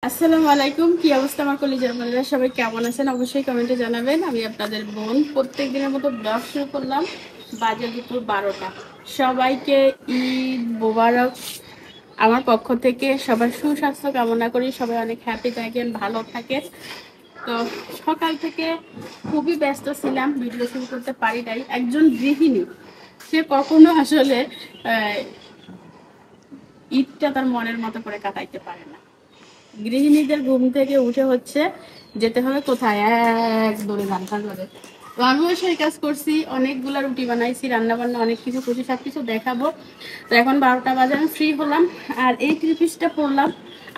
আসসালামু আলাইকুম। কি অবস্থা আমার কলিজার বন্ধুরা, সবাই কেমন আছেন অবশ্যই কমেন্টে জানাবেন। আমি আপনাদের বোন প্রত্যেক দিনের মতো ব্লগ শুরু করলাম। বাজে দুপুর 12টা। সবাইকে ঈদ মোবারক আমার পক্ষ থেকে। সবার সুস্বাস্থ্য কামনা করি, সবাই অনেক হ্যাপি থাকেন, ভালো থাকেন। তো সকাল থেকে খুবই ব্যস্ত ছিলাম, ভিডিও শুরু করতে পারি নাই। একজন গৃহিণী সে কখনো আসলে ঈদটা তার মনের মতো করে কাটাইতে পারে না। গৃহিণীদের ঘুম থেকে উঠে হচ্ছে যেতে হবে কোথায়, এক দৌড়ে ঘন্টা ধরে। তো আমিও সেই কাজ করছি, অনেকগুলা রুটি বানাইছি, রান্না বান্না অনেক কিছু করছি, সবকিছু দেখাবো। তো এখন 12টা বাজে, আমি ফ্রি হলাম আর এই 3 পিসটা পরলাম।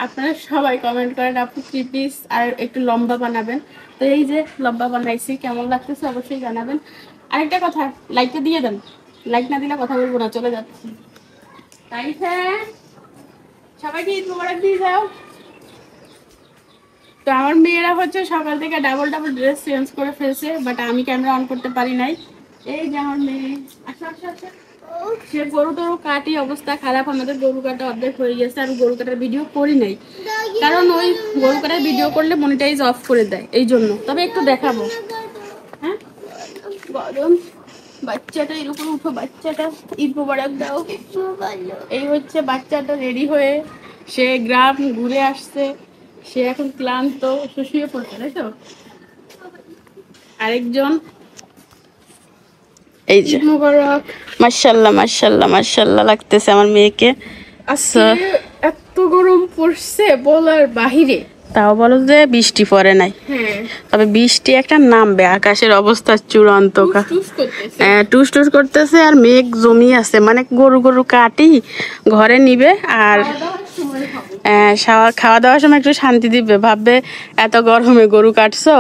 আপনারা সবাই কমেন্ট করেন আপু 3 পিস আর একটু লম্বা বানাবেন। তো এই যে লম্বা বানাইছি, কেমন লাগতেছে অবশ্যই জানাবেন। আরেকটা কথা, লাইকটা দিয়ে দেন, লাইক না দিলে কথা বলবো না, চলে যাচ্ছি। তাই হ্যাঁ, সবাইকে ঈদ মোবারক দিয়ে যাও। তো আমার মেয়েরা হচ্ছে সকাল থেকে ডাবল ডাবল ড্রেস চেঞ্জ করে ফেলছে, বাট আমি ক্যামেরা অন করতে পারি নাই। এই যে আমার মেয়ে, আসো আসো আসো। সে গরু টরু কাটি, অবস্থা খারাপ, আমাদের গরু কাটা অর্ধেক হয়ে গেছে। আমি গরু কাটার ভিডিও করি নাই, কারণ ওই গরু কাটার ভিডিও করলে মনিটাইজ অফ করে দেয়, এই জন্য। তবে একটু দেখাবো। হ্যাঁ গরম, বাচ্চাটা এরকম উঠো, বাচ্চাটা ঈদ মোবারক দাও। এই হচ্ছে বাচ্চাটা রেডি হয়ে, সে গ্রাম ঘুরে আসছে, সে এখন ক্লান্ত, শুয়ে পড়ছে, তাই তো। আরেকজন, এই যে মোবারক। মাশাআল্লাহ মাশাআল্লাহ মাশাআল্লাহ লাগতেছে আমার মেয়েকে। আজকে এত গরম পড়ছে বলার বাহিরে। তাও বলো যে বৃষ্টি পড়ে নাই। তবে বৃষ্টি একটা নামবে, আকাশের অবস্থা চূড়ান্ত, টুস টুস করতেছে আর মেঘ জমি আছে। মানে গরু গরু কাটি ঘরে নিবে আর খাওয়া দাওয়ার সময় একটু শান্তি দিবে, ভাববে এত গরমে গরু কাটছো,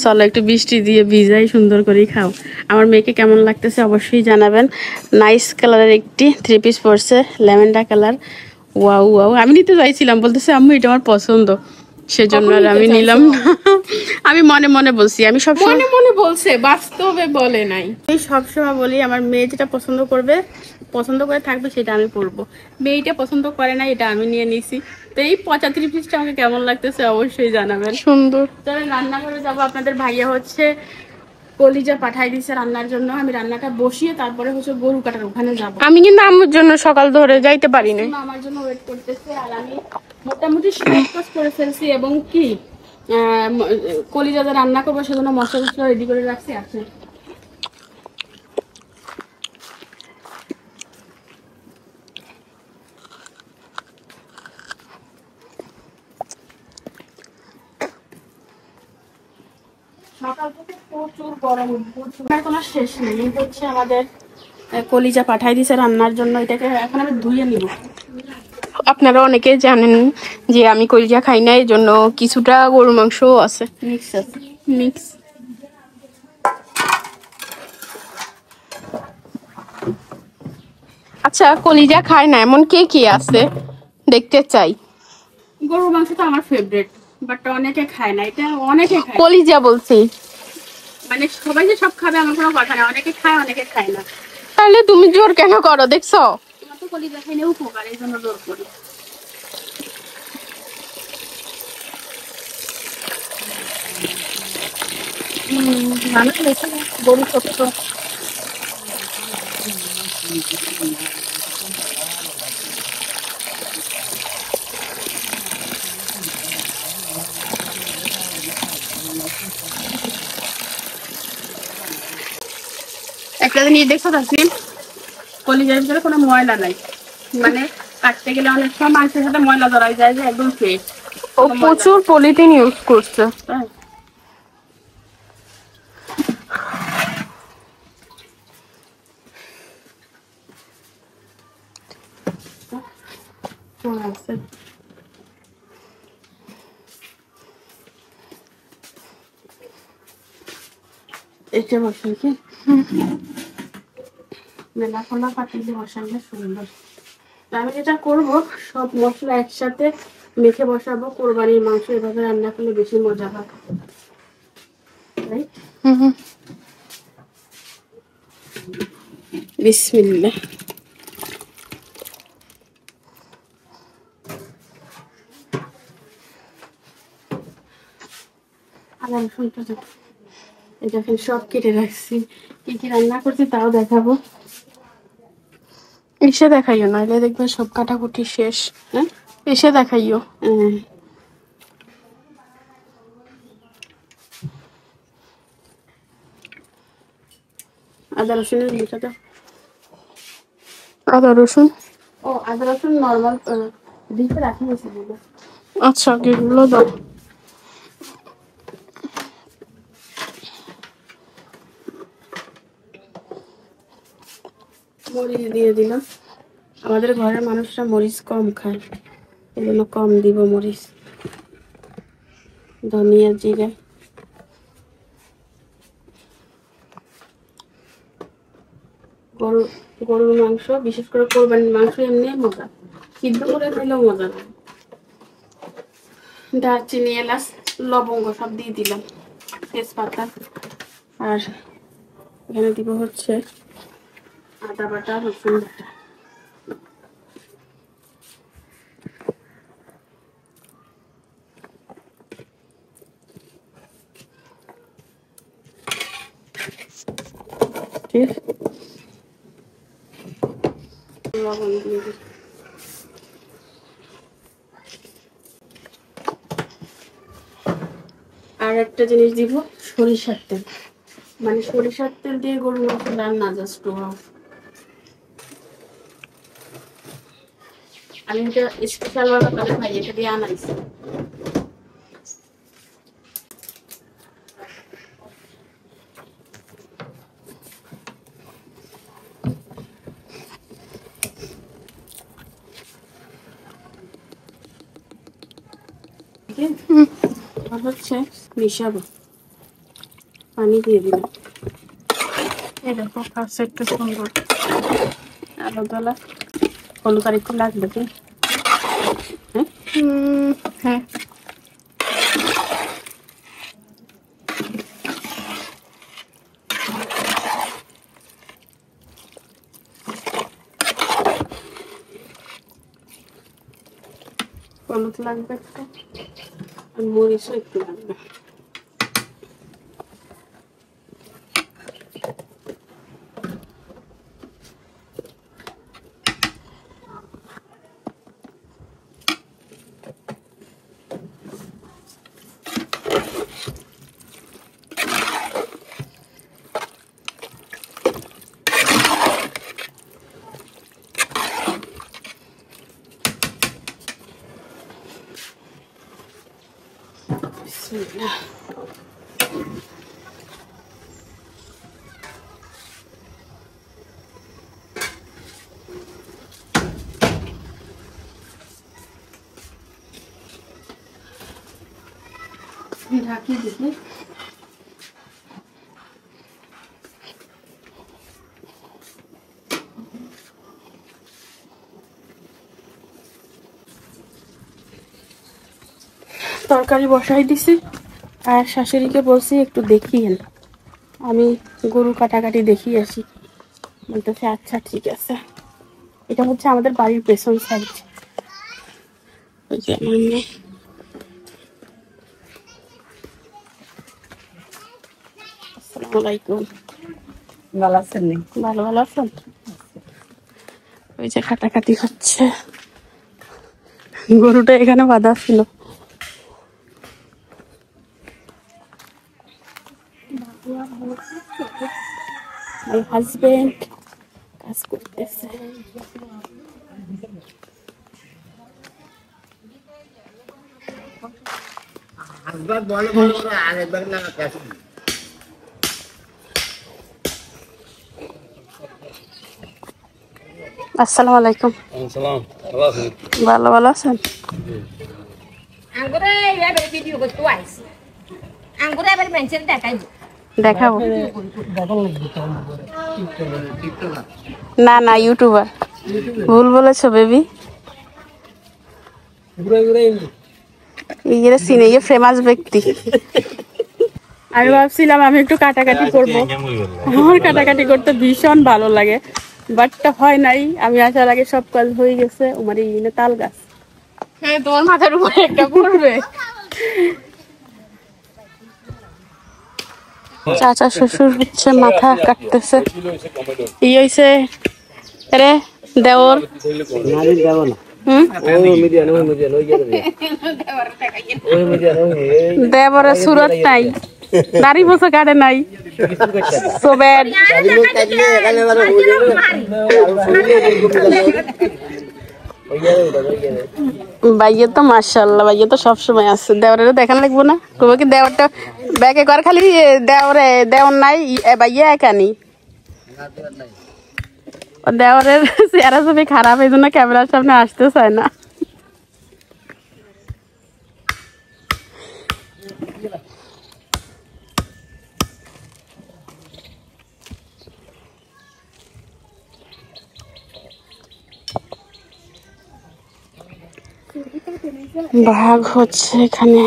চলো একটু বৃষ্টি দিয়ে ভিজাই, সুন্দর করেই খাও। আমার মেয়েকে কেমন লাগতেছে অবশ্যই জানাবেন। নাইস কালারের একটি 3 পিস পরছে, ল্যাভেন্ডার কালার। ওয়াও ওয়াও, আমি নিতে চাইছিলাম, বলতেছে আম্মু এটা আমার পছন্দ, সেজন্য আর আমি নিলাম না। আমি মনে মনে বলছি, আমি সব মনে মনে বলছে, বাস্তবে বলে নাই। আমি সবসময় বলি আমার মেয়ে যেটা পছন্দ করবে, পছন্দ করে থাকবে, সেটা আমি পরবো। মেয়েটা পছন্দ করে না, এটা আমি নিয়ে নিছি। তো এই 35 পিসটা আমাকে কেমন লাগতেছে অবশ্যই জানাবেন। সুন্দর। তাহলে রান্নাঘরে যাবো, আপনাদের ভাইয়া হচ্ছে কলিজা পাঠাই দিছে রান্নার জন্য। আমি রান্নাটা বসিয়ে তারপরে হচ্ছে গরু কাটার ওখানে যাবো। আমি কিন্তু আম্মুর জন্য সকাল ধরে যাইতে পারি না, আমার জন্য ওয়েট করতেছে। আর আমি মোটামুটি সব কাজ করে ফেলছি, এবং কি কলিজা রান্না করবো সেজন্য মশলা টসলা রেডি করে রাখছি। আছে সকাল থেকে প্রচুর গরম, কোনো শেষ নেই। এই হচ্ছে আমাদের কলিজা পাঠাই দিছে রান্নার জন্য, এটাকে এখন আমি ধুয়ে নিব। আপনারা অনেকে জানেন যে আমি কলিজা খাই না, এই জন্য কিছুটা গরু মাংসও আছে, মিক্স আছে, মিক্স। আচ্ছা, কলিজা খায় না এমন কে কি আছে দেখতে চাই। গরুর মাংস তো আমার ফেভারিট, বাট অনেকে খায় না, এটা অনেকে খায়। কলিজা বলছি, মানে সবাই যে সব খাবে আমার কোনো কথা না, অনেকে খায় অনেকে খায় না। তাহলে তুমি জোর কেন করো? দেখছো তোমার তো কলিজা খাইলে উপকার, এই জন্য জোর করি। মানুষ বেশি গরু ছোট। একটা জিনিস দেখছো তাসনিম, কলিজার ভিতরে কোনো ময়লা নাই, মানে কাটতে গেলে অনেক সময় মাংসের সাথে ময়লা ধরাই যায়, যে একদম ফ্রেশ। ও প্রচুর পলিথিন ইউজ করছে। এটা বসাই কি মেলা খোলা পাতিলে বসাইলে সুন্দর। আমি যেটা করবো, সব মশলা একসাথে মেখে বসাবো। কোরবানির মাংস এভাবে রান্না করলে বেশি মজা হয়। বিসমিল্লাহ। আদা রসুনটা এটা এখন সব কেটে রাখছি, কি কি রান্না করছি তাও দেখাবো। এসে দেখাইও, নাহলে দেখবে সব কাটাকুটি শেষ। হ্যাঁ এসে দেখাইও। আদা রসুনের লিটা দাও। আদা রসুন, ও আদা রসুন নর্মাল দিতে রাখি গেছে। আচ্ছা এগুলো দাও। মরিচ দিয়ে দিলাম, আমাদের ঘরের মানুষরা মরিচ কম খায়, এই জন্য কম দিব মরিচ। ধনিয়া জিরা, গরুর মাংস, বিশেষ করে কোরবানির মাংস এমনি মজা, সিদ্ধ করে খেলেও মজা না। দারচিনি, এলাচ, লবঙ্গ সব দিয়ে দিলাম, তেজপাতা। আর এখানে দিব হচ্ছে আদা বাটা, রসুন বাটা। লবণ দিয়ে দিই। আর একটা জিনিস দিব, সরিষার তেল, মানে সরিষার তেল দিয়ে গরুর মাংস রান্না জাস্ট ওয়াও। আমি এটা স্পেশাল ভাবে করে খাই, এটা দিয়ে আনাইছি। হচ্ছে মিশাবো, পানি দিয়ে দিলাম। এই দেখো ফার্স্ট একটু সুন্দর আলো দলা, হলুদ আর একটু লাগবে কি? হ্যাঁ হলুদ লাগবে একটু, আর মরিচও একটু লাগবে। ঢাকি দিতে তরকারি বসাই দিছি, আর শাশুড়িকে বলছি একটু দেখিয়েন, আমি গরু কাটাকাটি দেখিয়ে আসি। বলতেছে আচ্ছা ঠিক আছে। এটা হচ্ছে আমাদের বাড়ির পেছন সাইড। আসসালামু আলাইকুম, ভালো আছেন? ভালো ভালো আছেন? ওই যে কাটাকাটি হচ্ছে, গরুটা এখানে বাঁধা ছিল। My husband কাজ করতেছে। আসসালামু আলাইকুম। ভালো ভালো আছেন? দেখাবো না না, ইউটিউবার। ভুল বলেছো বেবি, ইয়ে সিনে ইয়ে ফেমাস ব্যক্তি। আমি ভাবছিলাম আমি একটু কাটাকাটি করবো, আমার কাটাকাটি করতে ভীষণ ভালো লাগে, বাট হয় নাই। আমি আসার আগে সব কাজ হয়ে গেছে। আমার এই তাল গাছ, হ্যাঁ তোমার মাথার উপরে একটা পড়বে। চাচা শ্বশুর হচ্ছে মাথা কাটতেছে। ই হইছে রে দেওর দেবরের সুরত নাই, দাড়ি বসে কাটে নাই। ভাইয়া তো মাশাআল্লাহ, ভাইয়া তো সবসময় আছে। দেওরের দেখান লাগবো না, কবে কি দেওরটা ব্যাগে কর খালি দেওরে দেওর নাই ভাইয়া একানি। দেওরের চেহারা ছবি খারাপ, এই জন্য ক্যামেরার সামনে আসতে চায় না। ভাগ হচ্ছে এখানে।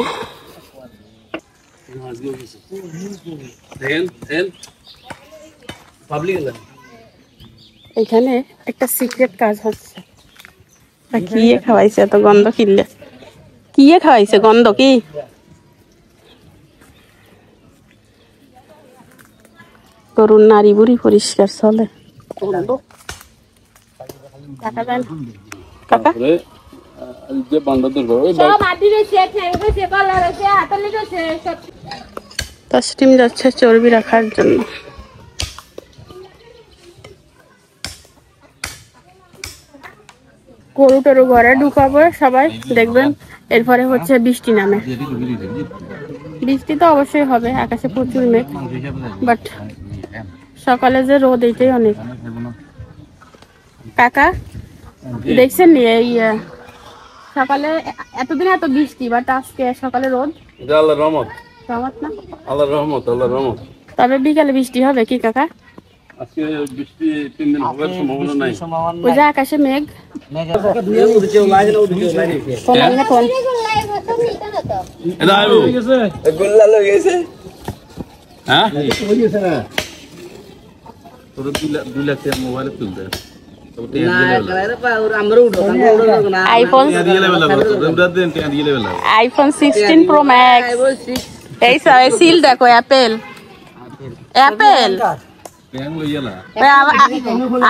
এখানে একটা সিক্রেট কাজ হচ্ছে। কি খাওয়াইছে এত গন্ধ? কিনলে কি খাওয়াইছে? গন্ধ কি? তরুণ নারী বুড়ি পরিষ্কার চলে। কাকা তসলিম যাচ্ছে চর্বি রাখার জন্য। গরু টরু ঘরে ঢুকাবো সবাই, দেখবেন। এরপরে হচ্ছে বৃষ্টি নামে। বৃষ্টি তো অবশ্যই হবে, আকাশে প্রচুর মেঘ, বাট সকালে যে রোদ এইটাই অনেক। কাকা দেখছেন নি এই সকালে এতদিন এত বৃষ্টি, বাট আজকে সকালে রোদ। আল্লাহর রহমত, রহমত না, আল্লাহর রহমত, আল্লাহর রহমত। তবে বিকালে বৃষ্টি হবে কি কাকা? আজকে বৃষ্টি 3 দিন হওয়ার সম্ভাবনা নাই। ওই যে আকাশে মেঘ। IPhone 16 pro max. এই সিল দেখো, অ্যাপেল অ্যাপেল।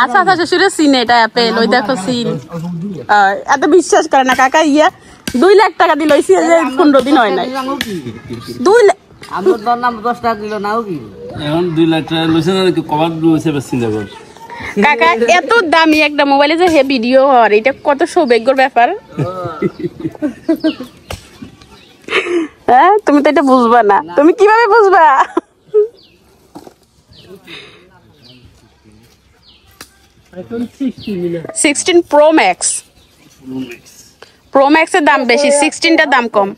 আচ্ছা আচ্ছা শ্বশুরের সিন এটা অ্যাপেল, ওই দেখো সিল। এত বিশ্বাস করে না কাকা। 2 লাখ টাকা দিল, 15 দিন হয় নাই। 2 লাখ কাকা, এত দামি একটা মোবাইলে যে হে ভিডিও হওয়ার, এটা কত সৌভাগ্যের ব্যাপার। হ্যাঁ, তুমি তো এটা বুঝবা না। তুমি কিভাবে বুঝবা? 16 প্রো ম্যাক্স। প্রো ম্যাক্সের দাম বেশি, 16টার দাম কম।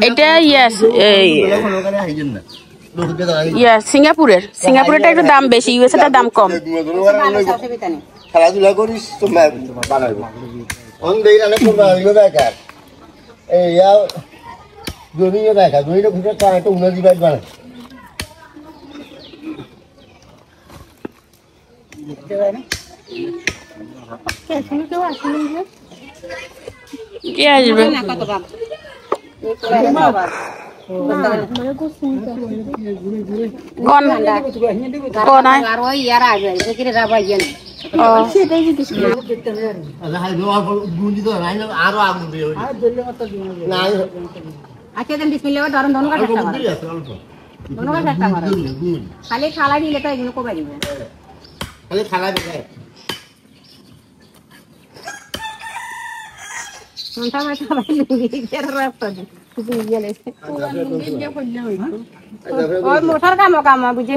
এটা সিঙ্গাপুরেরটা একটু দাম বেশি, ইউএসএটার দাম কম। খেলাধুলা করিস তো বানাইবো জমিও দেখা জমিটা খুঁজে একটা উন্নতি বাইক বানায়। কে আসবে? খালি খালা দিলে তো এগুলো কবে দিবে? খালি খালা দেখায়। মোটার কাম কাম বুঝে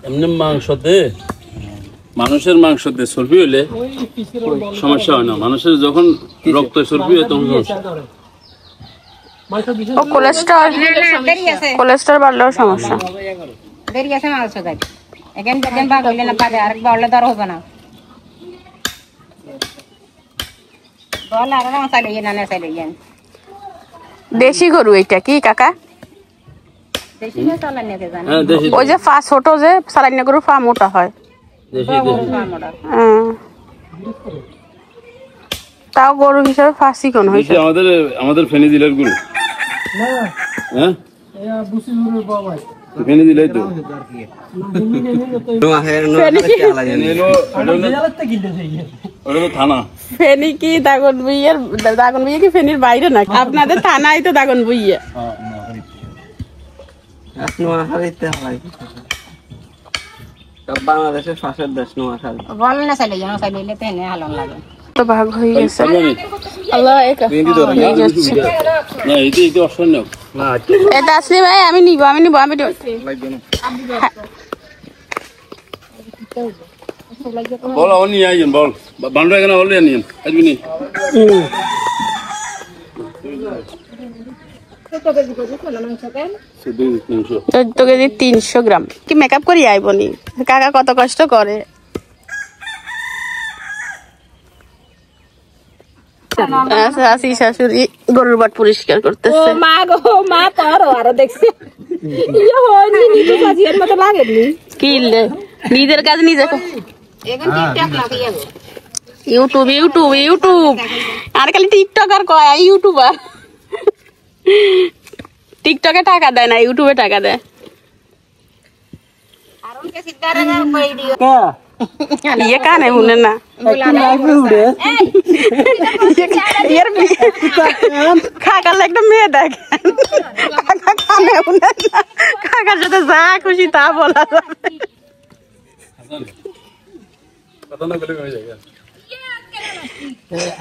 এমনি মাংসতে, মানুষের মাংসতে চর্বি হইলে সমস্যা হয় না। মানুষের যখন রক্ত চর্বি হয় তখন কোলেস্ট্রল বাড়লেও সমস্যা। দেরি আছে মাংস খাই এখন দেখেন বা হইলে না পাবে, আরেক বাড়লে দর হবে না। বল আর না চাইলে না চাইলে দেশি গরু এটা কি কাকা? দেশি না চালান নিয়ে জানি হ্যাঁ দেশি ওই যে ফা ছোট যে সালাইনা গরুর ফা মোটা হয়। দেশি দেশি হ্যাঁ। তাও গরু হিসাবে ফা চিকন হয়েছে। দেশি আমাদের ফেনী জেলার গরু। হ্যাঁ ফেনী জেলায় তো ওটা তো থানা। ফেনী কি দাগনভূঞা কি ফেনীর বাইরে না? আপনাদের থানায় তো দাগনভূঞা। বাংলাদেশের পাশের দেশ নোয়াখালী। বল না চাইলে যেন চাইলে তো এনে হালন লাগে তো ভাগ হয়ে গেছে। পারবে আল্লাহ একা না এইটা এইটা অপশন নাও না এটা আসলে ভাই আমি নিব হ্যাঁ। বল অন নিয়ে আইন বল বান্ডা এখানে বল নিয়ে আসবি নি 14 কেজি 300 গ্রাম কি মেকআপ করি আইবনি কাকা কত কষ্ট করে। আসি শাশুড়ি গরুর বাট পরিষ্কার করতেছে। মা গো মা পারো আরো দেখছি ইয়ে হয়নি নিজে কাজের মতো লাগেনি কি নিজের কাজ নিজে এখন টিকটক লাগিয়ে যাবে ইউটিউব আর খালি টিকটক আর কয় ইউটিউবার। টিকটকে টাকা দেয় না, ইউটিউবে টাকা দেয়। আর উনকে সিদ্ধারে না কই দিও ইয়ে কানে শুনে না কাকার একটা মেয়ে দেখেন কাকা কানে শুনে না, কাকার সাথে যা খুশি তা বলা যাবে। কথা না বলে হয়ে যায়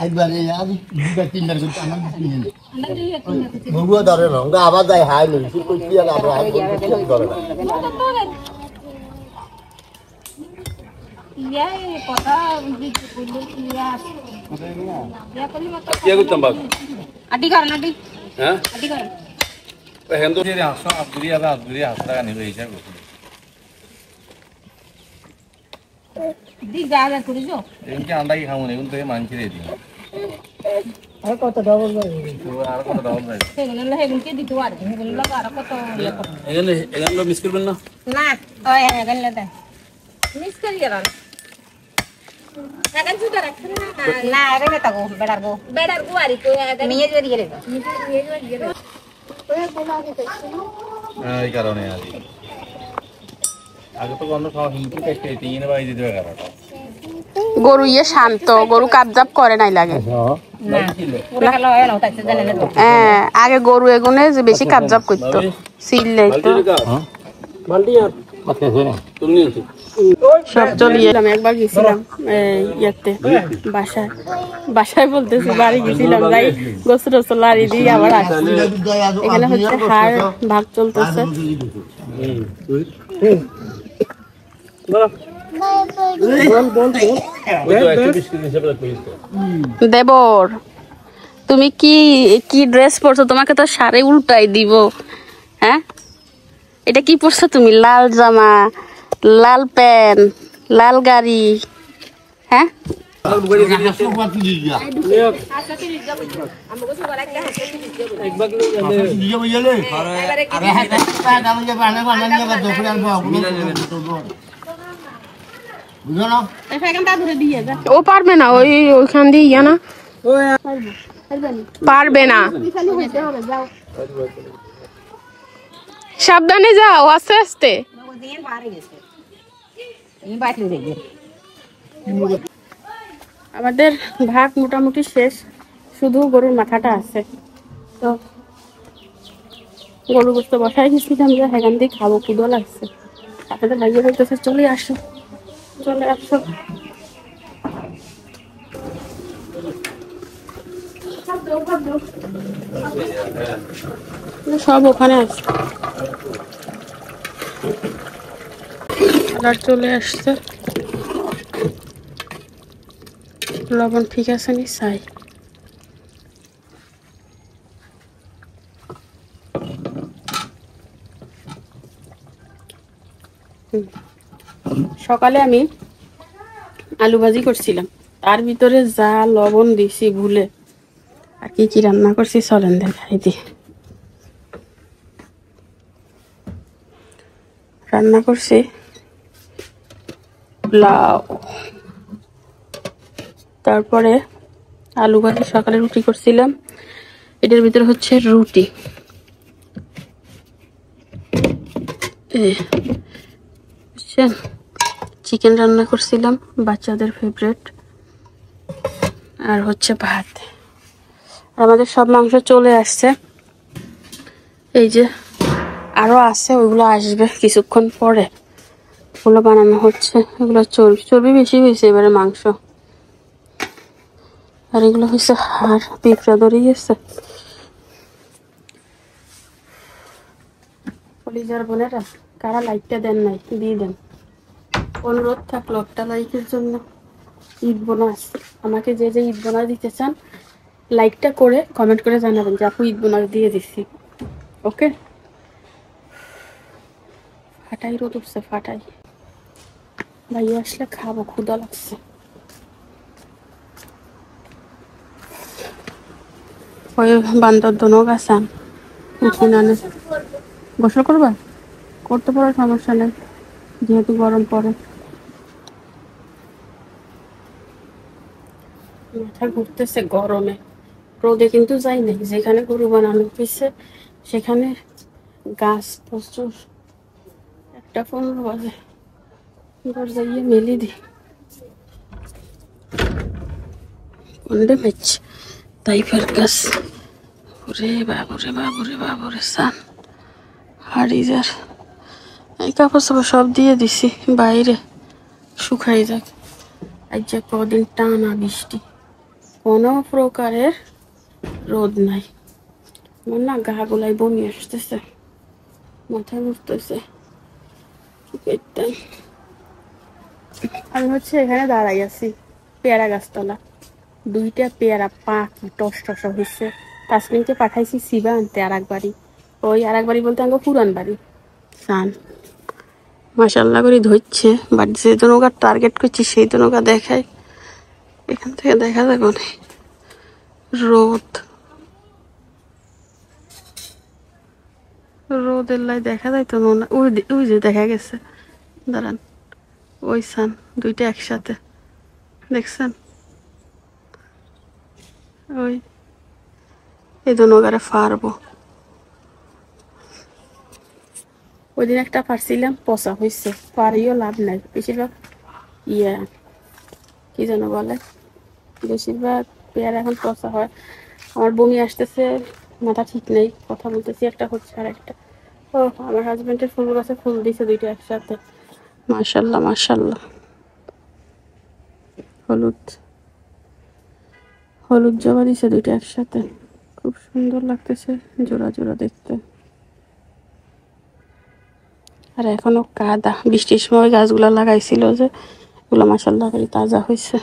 একবারে আমি দুটা তিনটা করতে আমার বগুয়া ধরে না ওটা আবার যায় হাই নই কি কইছি আর আবার হাই ধরে না ইয়া কথা কইলো কি করতাম বাবা আটি কর না হ্যাঁ আটি কর এখন তো দি যা যা করিছো সেগুলো হেগুনকে দিতে আর হেগুলো আর কত এখানে এখানে মিস করবেন না না ওই হেগুলো দে মিস করি আর এখন সুতা রাখছেন না আরে নে তাগো বেড়ার গো আরি কো নিয়ে যাই গেলে এই কারণে আগে তো গন্ধ খাওয়া হিংসে পেটে টিনে বাই দিতে হবে কারণ গরু ইয়ে শান্ত, গরু কাপজাপ করে নাই লাগে। না পুরো কালো হয় না তাইতে জানেন না হ্যাঁ আগে গরু এগুনে যে বেশি কাপজাপ করতো সিললে তো তুমি নিয়ে সব চলিয়ে একবার গেছিলাম ইয়েতে বাসায় বলতেছি বাড়ি গেছিলাম যাই গোসল টোসল লাড়ি দিয়ে আবার আসছি। এখানে হচ্ছে হাড় ভাগ চলতেছে। দেবর তুমি কি কি ড্রেস পরছো? তোমাকে তো শাড়ি উল্টাই দিব। হ্যাঁ এটা কি পরছো তুমি? লাল জামা, লাল প্যান্ট, লাল গাড়ি। হ্যাঁ ও পারবে না, ওইখান দিয়ে ইয়া না পারবে না। সাবধানে যাও, আস্তে আস্তে। দিন পারে গেছে এই বাটলি দেখবে আমাদের ভাগ মোটামুটি শেষ, শুধু গরুর মাথাটা আছে। তো গরু গোস্ত বসাই গেছিলাম যে সেখান দিয়ে খাবো, ক্ষুধা লাগছে। আপনাদের ভাইয়া বলতেছে চলে আসো চলে আসো। সব ওখানে আছে, চলে আসছে। লবণ ঠিক আছে নি চাই। সকালে আমি আলু ভাজি করছিলাম, তার ভিতরে যা লবণ দিছি ভুলে। আর কি কি রান্না করছি চলেন দেখাই দি। রান্না করছি পোলাও, তারপরে আলু ভাজি, সকালে রুটি করছিলাম, এটার ভিতরে হচ্ছে রুটি, বুঝছেন, চিকেন রান্না করছিলাম বাচ্চাদের ফেভারিট, আর হচ্ছে ভাত। আর আমাদের সব মাংস চলে আসছে, এই যে আরো আছে, ওইগুলো আসবে কিছুক্ষণ পরে, ওগুলো বানানো হচ্ছে। এগুলো চর্বি চর্বি বেশি হয়েছে এবারে মাংস, আর এগুলো হচ্ছে হাড়, পিঁপড়া ধরে গেছে। কলিজার বোনেরা কারা লাইকটা দেন নাই, দিয়ে দেন, অনুরোধ থাকলো একটা লাইকের জন্য। ঈদ বোনাস, আমাকে যে যে ঈদ বোনাস দিতে চান লাইকটা করে কমেন্ট করে জানাবেন যে আপু ঈদ বোনাস দিয়ে দিচ্ছি। ওকে, ফাটাই রোদ উঠছে, ফাটাই। ভাইয়া আসলে খাবো, ক্ষুধা লাগছে। ওই বান্দর দোনো গাছান উঠে না, গোসল করবা, করতে পারো, সমস্যা নেই, যেহেতু গরম পড়ে। মাথা ঘুরতেছে গরমে, রোদে কিন্তু যাই নাই, যেখানে গরু বানানো হয়েছে সেখানে গাছ প্রচুর। 1:15 বাজে, দরজা গিয়ে মেলি দি কোনটা মেচ তাইফার গাছ। ওরে বাবুরে বাবুরে বাবুরে সান হারিজার, এই কাপড় চাপড় সব দিয়ে দিছি বাইরে শুকাই যাক। আজ যে কদিন টানা বৃষ্টি, কোনো প্রকারের রোদ নাই। আমার না গা গোলাই বমি আসতেছে, মাথা ঘুরতেছে, কি করতাম। আমি হচ্ছে এখানে দাঁড়াই আছি পেয়ারা গাছতলা, 2টা পেয়ারা পাকি টস টস হয়েছে। তাসমিনকে পাঠাইছি সিবা আনতে আর একবারই, ওই আর একবারই বলতে আমাকে পুরান বাড়ি সান। মাসাল্লাহ করে ধরছে, বাট যে দোনকার টার্গেট করছি সেই দোনকা দেখায়, এখান থেকে দেখা যাবে না। রোদ, রোদের লাই দেখা যায় তো না, ওই যে দেখা গেছে, দাঁড়ান, ওই সান 2টা একসাথে দেখছেন, ওই এই দোনগারে ফারবো। ওই দিন একটা পারছিলাম, পচা হয়েছে, পারিও লাভ নাই, বেশিরভাগ ইয়ে কি যেন বলে, বেশিরভাগ পেয়ারা এখন পচা হয়। আমার বমি আসতেছে, মাথা ঠিক নেই, কথা বলতেছি একটা হচ্ছে আর একটা। ও আমার হাজবেন্ডের ফুল গাছে ফুল দিছে 2টা একসাথে, মাশাল্লাহ মাশাল্লাহ। হলুদ হলুদ জবা দিছে 2টা একসাথে, খুব সুন্দর লাগতেছে জোড়া জোড়া দেখতে। আর এখনো কাদা, বৃষ্টির সময় গাছগুলা লাগাইছিল যে, ওগুলো মাশাল্লাহ করে তাজা হয়েছে।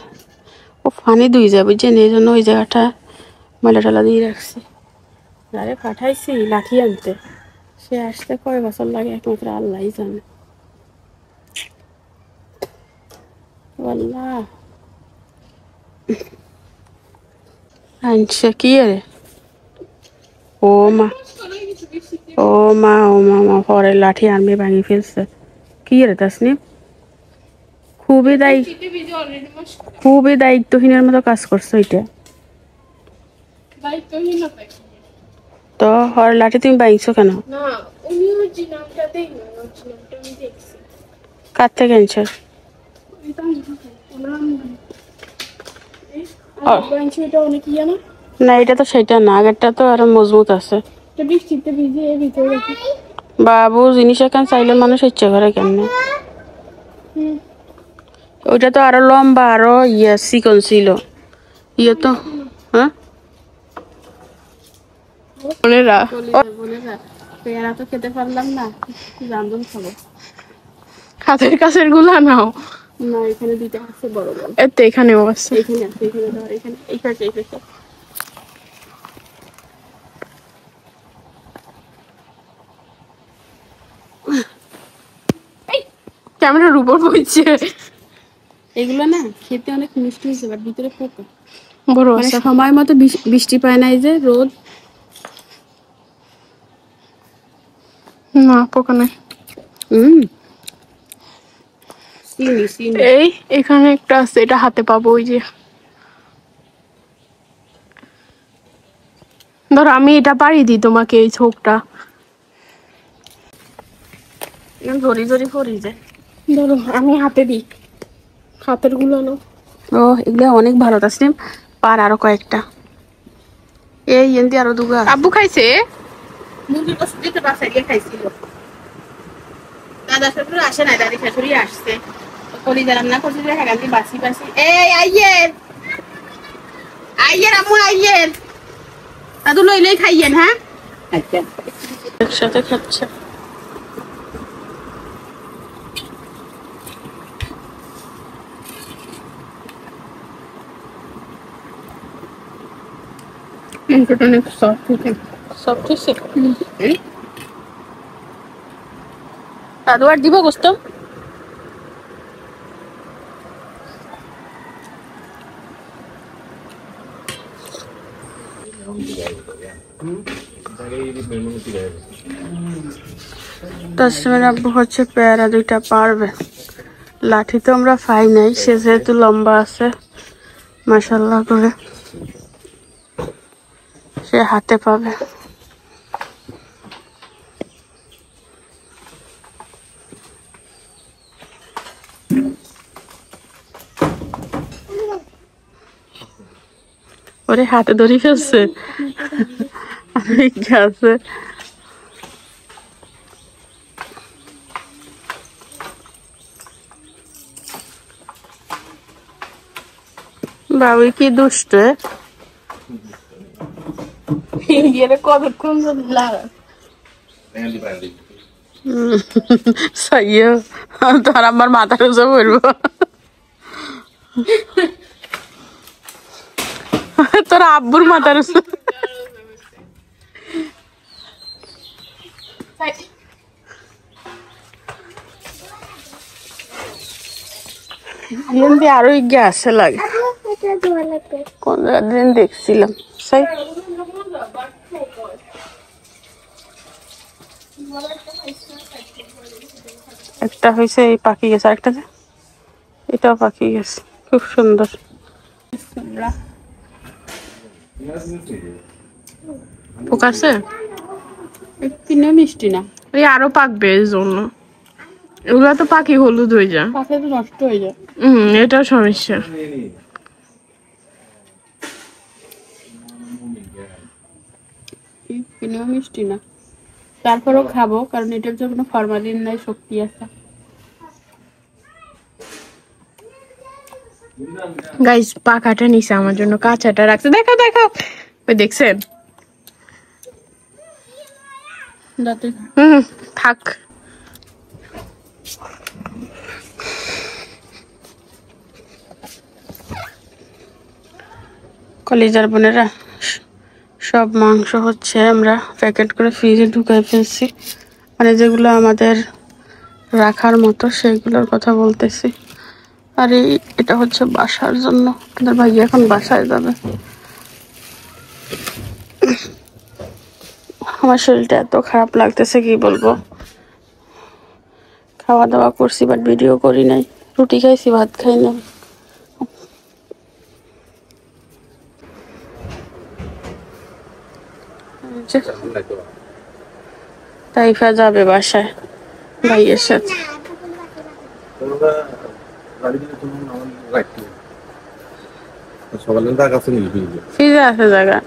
ও ফানি দুই যায় বুঝছেন, এই জন্য ওই জায়গাটা ময়লা টলা দিয়ে রাখছি। আরে পাঠাইছি লাঠি আনতে, সে আসতে কয় বছর লাগে একমাত্র আল্লাহই জানে। আল্লাহ আনছে কি রে, ও মা ও মা ও মা মা, পরে লাঠি আনবে ভাঙি ফেলছে। কি রে তাসনিম, খুবই দায়িত্বহীনের মতো কাজ করছো এটা। তো হর লাঠি তুমি বাইছো কেন? কার থেকে আনছো? না এটা তো সেটা না, আগেরটা তো আরো মজবুত আছে। বাবু জিনিস এখন চাইলে মানুষ ইচ্ছে করে কেমনে, ওইটা তো আরো লম্বা, আরো ইয়ে চিকন ছিল, ইয়ে তো হ্যাঁ। পেয়ারা তো খেতে পারলাম না, জামরুল খাবো। কাছের কাছের গুলা নাও না, এখানে 2টা আছে বড় বড়, এতে এখানেও আছে। এখানে আছে, এখানে ধর, এখানে এই পাশে, এই পাশে। ক্যামেরার উপর পড়ছে। এগুলো না খেতে অনেক মিষ্টি হয়েছে, বাট ভিতরে পোকা, বড় মানে আছে। সময় মতো বৃষ্টি পায় নাই যে, রোদ না পোকা নাই। এই এখানে একটা আছে, এটা হাতে পাবো। ওই যে ধরো আমি এটা পারি দিই তোমাকে, এই ছোকটা ধরি ধরি করি যে, ধরো আমি হাতে দিই, হাতের গুলো নো। ও এগুলো অনেক ভালো তাসনিম, পার আরো কয়েকটা। এই এনদি আরো দুগা। আব্বু খাইছে মুরগি কষ্ট দিতে বাসায় গিয়ে খাইছিল। দাদা শ্বশুর আসে না, দাদি শাশুড়ি আসছে, কলিজা রান্না করছে যে হেগান্তি বাসি বাসি। এই আইয়ের আইয়ের আম্মু আইয়ের, দাদু লইলেই খাইয়েন। হ্যাঁ আচ্ছা, একসাথে খাচ্ছে। অনেক সফট সফট হয়েছে। দাদু আর দিব গোস্ত? তাসমিনের আব্বু হচ্ছে পেয়ারা দুইটা পারবে। লাঠি তো আমরা পাই নাই, সে যেহেতু লম্বা আছে মাশাআল্লাহ করে, সে হাতে পাবে। ওরে হাতে ধরে ফেলছে আছে। বাবু কি দুষ্ট, কতক্ষণ তোর আমার মাথার উঁচু করবো, তোর আব্বুর মাথার উঁচু। আরো গ্যাসে লাগে, কোন দিন দেখছিলাম। একটা হয়েছে এই পাখি গেছে, আরেকটা এটাও পাখি গেছে, খুব সুন্দর। পোকাছে কিনে মিষ্টি না, এই আরো পাকবে এর জন্য। এগুলো তো পাখি হলুদ হয়ে যায়, পাখি তো নষ্ট হয়ে যায়। এটাও সমস্যা। কিনেও মিষ্টি না, তারপরেও খাবো, কারণ এটার জন্য ফরমালিন নাই, শক্তি আছে। গাইস পাকাটা নিছে আমার জন্য, কাঁচাটা রাখছে। দেখো দেখো, ওই দেখছেন? থাক। কলিজার বোনেরা, সব মাংস হচ্ছে আমরা প্যাকেট করে ফ্রিজে ঢুকাই ফেলছি, মানে যেগুলো আমাদের রাখার মতো সেগুলোর কথা বলতেছি। আর এটা হচ্ছে বাসার জন্য, আমাদের ভাই এখন বাসায় যাবে। আমার শরীরটা এত খারাপ লাগতেছে কি বলবো। খাওয়া দাওয়া করছি বাট ভিডিও করি নাই, রুটি খাইছি, ভাত খাই না। তাইফা যাবে বাসায় ভাইয়ের সাথে। ফ্রিজে আছে জায়গা,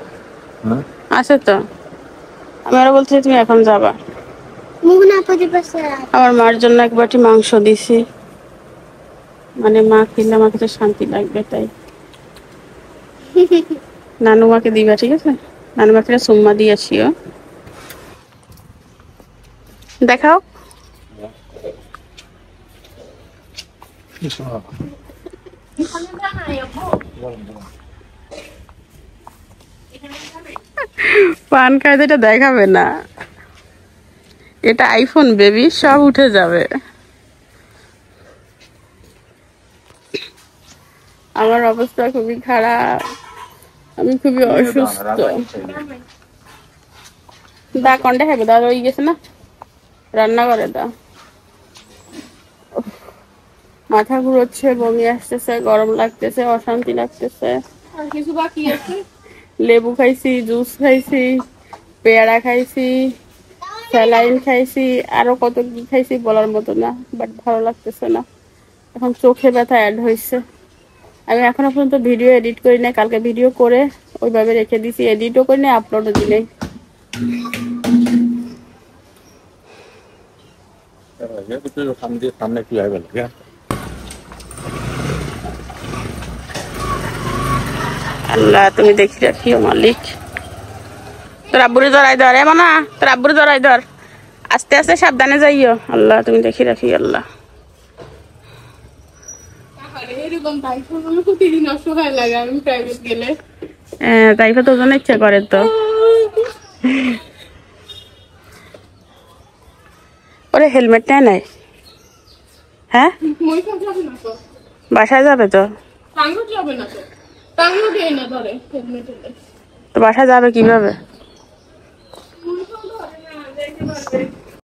আছে তো। আমি আরো বলছি তুমি এখন যাবা। আমার মার জন্য এক বাটি মাংস দিছি, মানে মা খেলে আমার কাছে শান্তি লাগবে, তাই নানু মাকে দিবা, ঠিক আছে? নানু মাকে সুম্মা দিয়ে আসিও। দেখাও পান খাইতে, এটা দেখাবে না, এটা আইফোন বেবি, সব উঠে যাবে। আমার অবস্থা খুবই খারাপ, আমি খুবই অসুস্থ। দা কন্ডে খাইবে, দা রয়ে গেছে না, রান্না করে দা। মাথা ঘুরোচ্ছে, বমি আসতেছে, গরম লাগতেছে, অশান্তি লাগতেছে। আর কিছু বাকি আছে? লেবু খাইছি, জুস খাইছি, পেয়ারা খাইছি, স্যালাইন খাইছি, আরো কত কি খাইছি বলার মতো না, বাট ভালো লাগতেছে না। এখন চোখে ব্যথা অ্যাড হয়েছে। আমি এখনো পর্যন্ত ভিডিও এডিট করি নাই, কালকে ভিডিও করে ওইভাবে রেখে দিছি, এডিটও করি নাই, আপলোডও দিই নাই। সামনে কি হয় বল? আল্লাহ তুমি দেখি রাখিও মালিক। তোর আব্বুরে ধরাই ধর, এমন না, তোর আব্বুরে ধরাই ধর, আস্তে আস্তে সাবধানে যাইও। আল্লাহ তুমি দেখি রাখি। আল্লাহ এরকম টাইফয়েড হলে প্রতিদিন অসহায় লাগে আমি প্রাইভেট গেলে। তাইফা তোর জন্য ইচ্ছা করে তো। ওরে হেলমেট নেয় নাই? হ্যাঁ মইটা যাবে না তো, বাসায় যাবে তো? টাঙ্গো যাবে না তো, টাঙ্গো দিয়ে না ধরে হেলমেট। তো বাসায় যাবে কিভাবে?